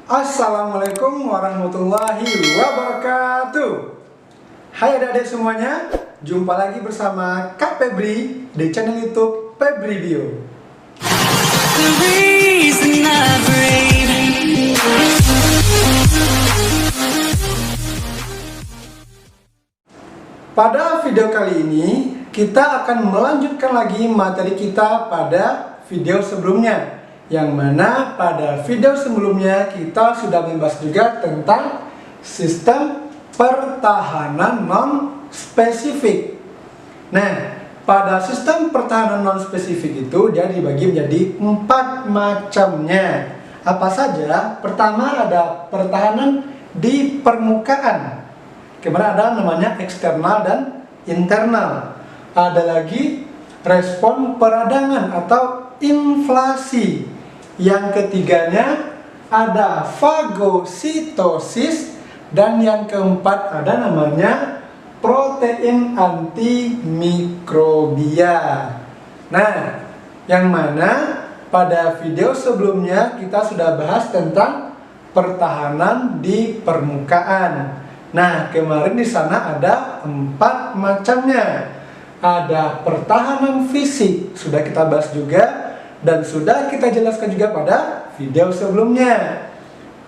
Assalamualaikum warahmatullahi wabarakatuh. Hai adik-adik semuanya, jumpa lagi bersama Kak Febri di channel YouTube Febri Bio. Pada video kali ini, kita akan melanjutkan lagi materi kita pada video sebelumnya. Yang mana pada video sebelumnya kita sudah membahas juga tentang sistem pertahanan non-spesifik. Nah, pada sistem pertahanan non-spesifik itu dia dibagi menjadi 4 macamnya. Apa saja? Pertama ada pertahanan di permukaan. Kemudian ada namanya eksternal dan internal. Ada lagi respon peradangan atau inflasi. Yang ketiganya ada fagositosis. Dan yang keempat ada namanya protein antimikrobia. Nah, yang mana pada video sebelumnya kita sudah bahas tentang pertahanan di permukaan. Nah, kemarin di sana ada 4 macamnya. Ada pertahanan fisik, sudah kita bahas juga dan sudah kita jelaskan juga pada video sebelumnya.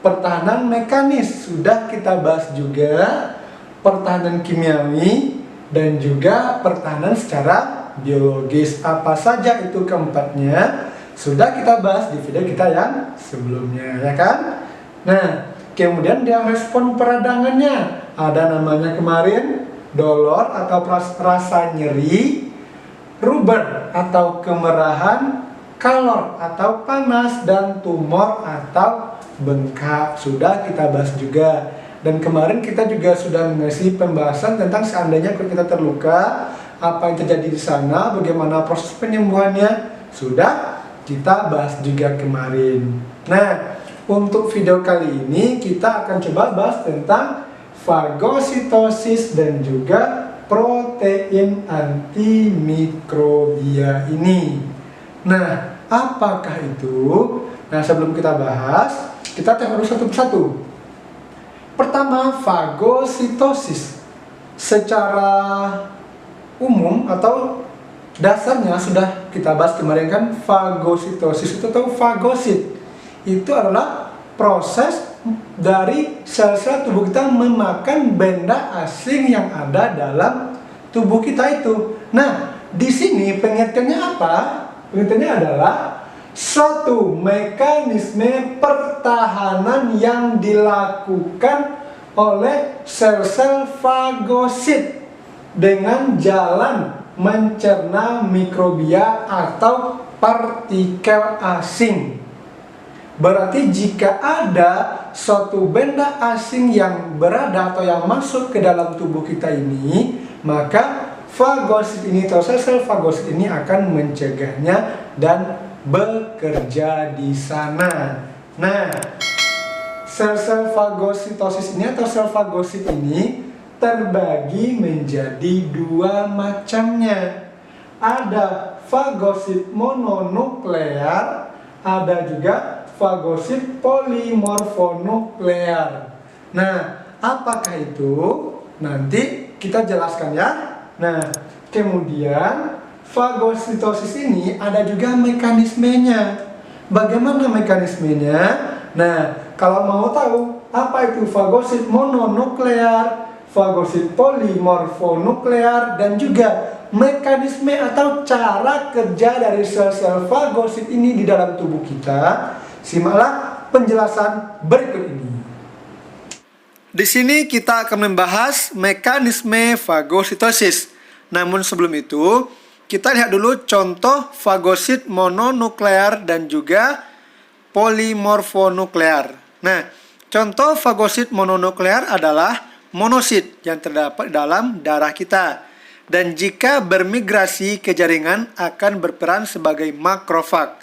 Pertahanan mekanis sudah kita bahas juga, pertahanan kimiawi dan juga pertahanan secara biologis. Apa saja itu keempatnya sudah kita bahas di video kita yang sebelumnya, ya kan? Nah, kemudian dia respon peradangannya, ada namanya kemarin dolor atau rasa nyeri, rubor atau kemerahan, kalor atau panas, dan tumor atau bengkak. Sudah kita bahas juga. Dan kemarin kita juga sudah mengasih pembahasan tentang seandainya kita terluka, apa yang terjadi di sana, bagaimana proses penyembuhannya, sudah kita bahas juga kemarin. Nah, untuk video kali ini kita akan coba bahas tentang fagositosis dan juga protein antimikrobia ini. Nah, apakah itu? Nah, sebelum kita bahas, kita tengok dulu satu persatu. Pertama, fagositosis. Secara umum atau dasarnya sudah kita bahas kemarin kan, fagositosis itu atau fagosit itu adalah proses dari sel-sel tubuh kita memakan benda asing yang ada dalam tubuh kita itu. Nah, di sini pengertiannya apa? Pengertiannya adalah suatu mekanisme pertahanan yang dilakukan oleh sel-sel fagosit dengan jalan mencerna mikrobia atau partikel asing. Berarti jika ada suatu benda asing yang berada atau yang masuk ke dalam tubuh kita ini, maka fagosit ini atau sel-sel fagosit ini akan mencegahnya dan bekerja di sana. Nah, sel-sel fagositosis ini atau sel fagosit ini terbagi menjadi 2 macamnya. Ada fagosit mononuklear, ada juga fagosit polimorfonuklear. Nah, apakah itu? Nanti kita jelaskan ya. Nah, kemudian fagositosis ini ada juga mekanismenya. Bagaimana mekanismenya? Nah, kalau mau tahu apa itu fagosit mononuklear, fagosit polimorfonuklear, dan juga mekanisme atau cara kerja dari sel-sel fagosit ini di dalam tubuh kita, simaklah penjelasan berikut ini. Di sini kita akan membahas mekanisme fagositosis. Namun sebelum itu, kita lihat dulu contoh fagosit mononuklear dan juga polimorfonuklear. Nah, contoh fagosit mononuklear adalah monosit yang terdapat dalam darah kita. Dan jika bermigrasi ke jaringan akan berperan sebagai makrofag.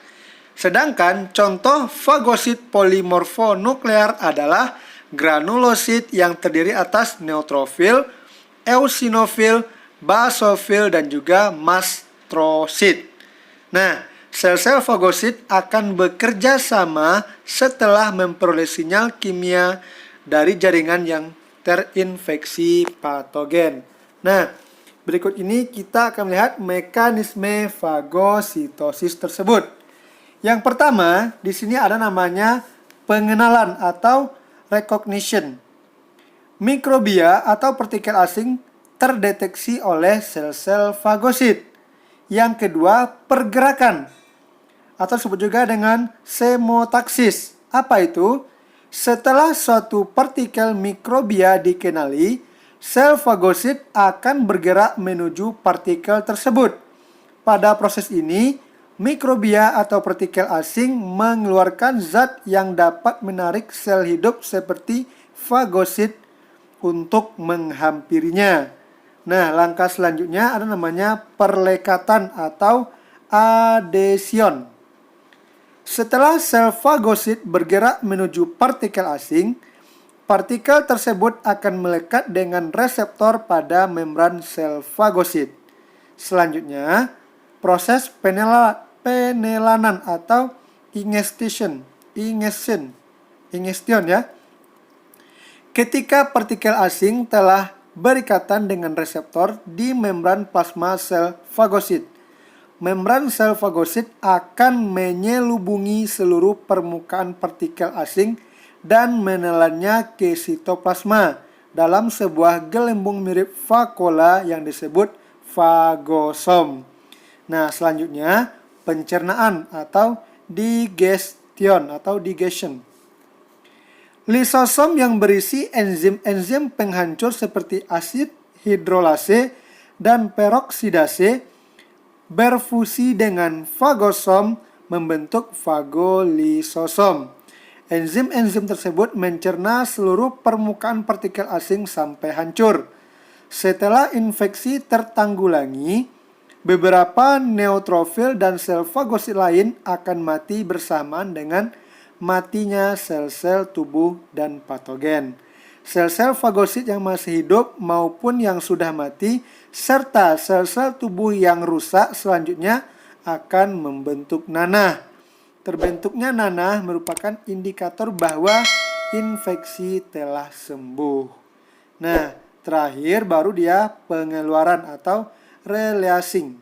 Sedangkan contoh fagosit polimorfonuklear adalah granulosit yang terdiri atas neutrofil, eosinofil, basofil, dan juga mastrosit. Nah, Sel-sel fagosit akan bekerja sama setelah memperoleh sinyal kimia dari jaringan yang terinfeksi patogen. Nah, berikut ini kita akan melihat mekanisme fagositosis tersebut. Yang pertama, di sini ada namanya pengenalan atau recognition. Mikrobia atau partikel asing terdeteksi oleh sel-sel fagosit. Yang kedua, pergerakan atau disebut juga dengan semotaksis. Apa itu? Setelah suatu partikel mikrobia dikenali, sel fagosit akan bergerak menuju partikel tersebut. Pada proses ini, mikrobia atau partikel asing mengeluarkan zat yang dapat menarik sel hidup seperti fagosit untuk menghampirinya. Nah, langkah selanjutnya ada namanya perlekatan atau adhesion. Setelah sel fagosit bergerak menuju partikel asing, partikel tersebut akan melekat dengan reseptor pada membran sel fagosit. Selanjutnya, proses penelanan atau ingestion ya. Ketika partikel asing telah berikatan dengan reseptor di membran plasma sel fagosit, membran sel fagosit akan menyelubungi seluruh permukaan partikel asing dan menelannya ke sitoplasma dalam sebuah gelembung mirip vakuola yang disebut fagosom. Nah, selanjutnya pencernaan atau digestion. Lisosom yang berisi enzim-enzim penghancur seperti asid hidrolase dan peroksidase berfusi dengan fagosom membentuk fagolisosom. Enzim-enzim tersebut mencerna seluruh permukaan partikel asing sampai hancur. Setelah infeksi tertanggulangi, beberapa neutrofil dan sel fagosit lain akan mati bersamaan dengan matinya sel-sel tubuh dan patogen. Sel-sel fagosit yang masih hidup maupun yang sudah mati, serta sel-sel tubuh yang rusak selanjutnya akan membentuk nanah. Terbentuknya nanah merupakan indikator bahwa infeksi telah sembuh. Nah, terakhir baru dia pengeluaran atau releasing.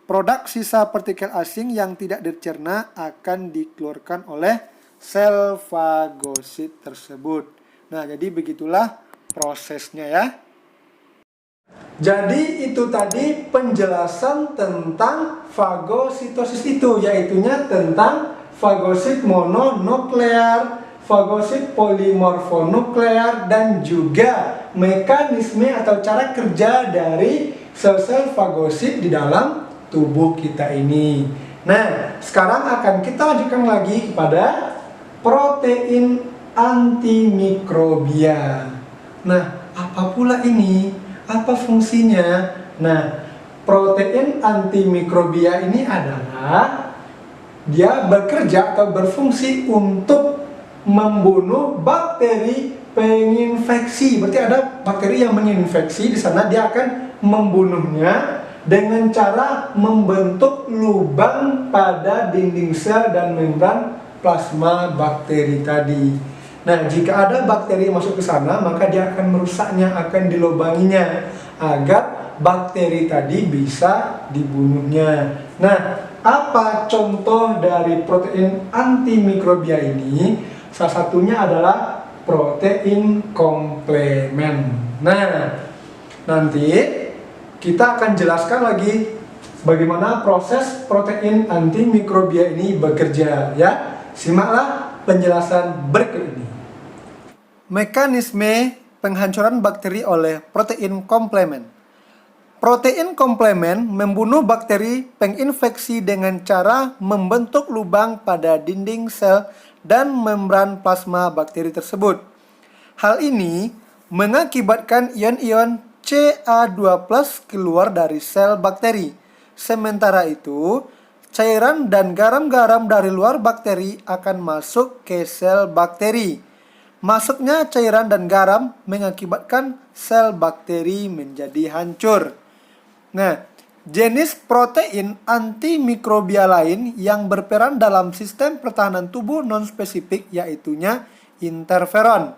Produk sisa partikel asing yang tidak dicerna akan dikeluarkan oleh sel fagosit tersebut. Nah, jadi begitulah prosesnya ya. Jadi itu tadi penjelasan tentang fagositosis itu, yaitunya tentang fagosit mononuklear, fagosit polimorfonuklear, dan juga mekanisme atau cara kerja dari sel-sel fagosit di dalam tubuh kita ini. Nah, sekarang akan kita lanjutkan lagi kepada protein antimikrobia. Nah, apa pula ini? Apa fungsinya? Nah, protein antimikrobia ini adalah dia bekerja atau berfungsi untuk membunuh bakteri penginfeksi. Berarti ada bakteri yang menginfeksi, di sana dia akan membunuhnya dengan cara membentuk lubang pada dinding sel dan membran plasma bakteri tadi. Nah, jika ada bakteri masuk ke sana, maka dia akan merusaknya, akan dilubanginya agar bakteri tadi bisa dibunuhnya. Nah, apa contoh dari protein antimikrobia ini? Salah satunya adalah protein komplemen. Nah, nanti kita akan jelaskan lagi bagaimana proses protein antimikrobia ini bekerja ya. Simaklah penjelasan berikut ini. Mekanisme penghancuran bakteri oleh protein komplemen. Protein komplemen membunuh bakteri penginfeksi dengan cara membentuk lubang pada dinding sel dan membran plasma bakteri tersebut. Hal ini mengakibatkan ion-ion Ca2+ keluar dari sel bakteri. Sementara itu, cairan dan garam-garam dari luar bakteri akan masuk ke sel bakteri. Masuknya cairan dan garam mengakibatkan sel bakteri menjadi hancur. Nah, Jenis protein antimikrobial lain yang berperan dalam sistem pertahanan tubuh non-spesifik yaitunya interferon.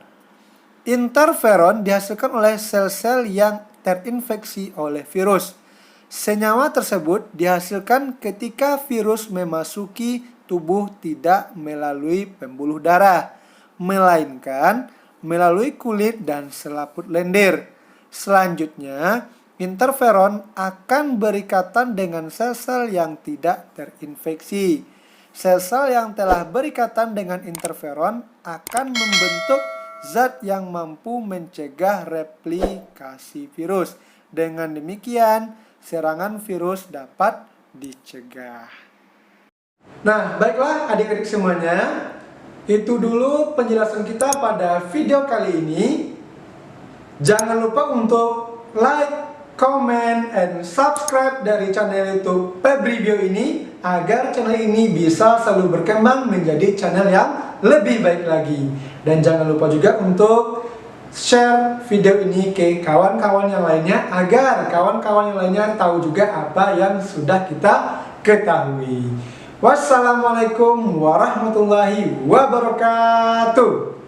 Interferon dihasilkan oleh sel-sel yang terinfeksi oleh virus. Senyawa tersebut dihasilkan ketika virus memasuki tubuh tidak melalui pembuluh darah, melainkan melalui kulit dan selaput lendir. Selanjutnya, interferon akan berikatan dengan sel-sel yang tidak terinfeksi. Sel-sel yang telah berikatan dengan interferon akan membentuk zat yang mampu mencegah replikasi virus. Dengan demikian, serangan virus dapat dicegah. Nah, baiklah adik-adik semuanya. Itu dulu penjelasan kita pada video kali ini. Jangan lupa untuk like, comment, and subscribe dari channel YouTube Febribio ini agar channel ini bisa selalu berkembang menjadi channel yang lebih baik lagi. Dan jangan lupa juga untuk share video ini ke kawan-kawan yang lainnya agar kawan-kawan yang lainnya tahu juga apa yang sudah kita ketahui. Wassalamualaikum warahmatullahi wabarakatuh.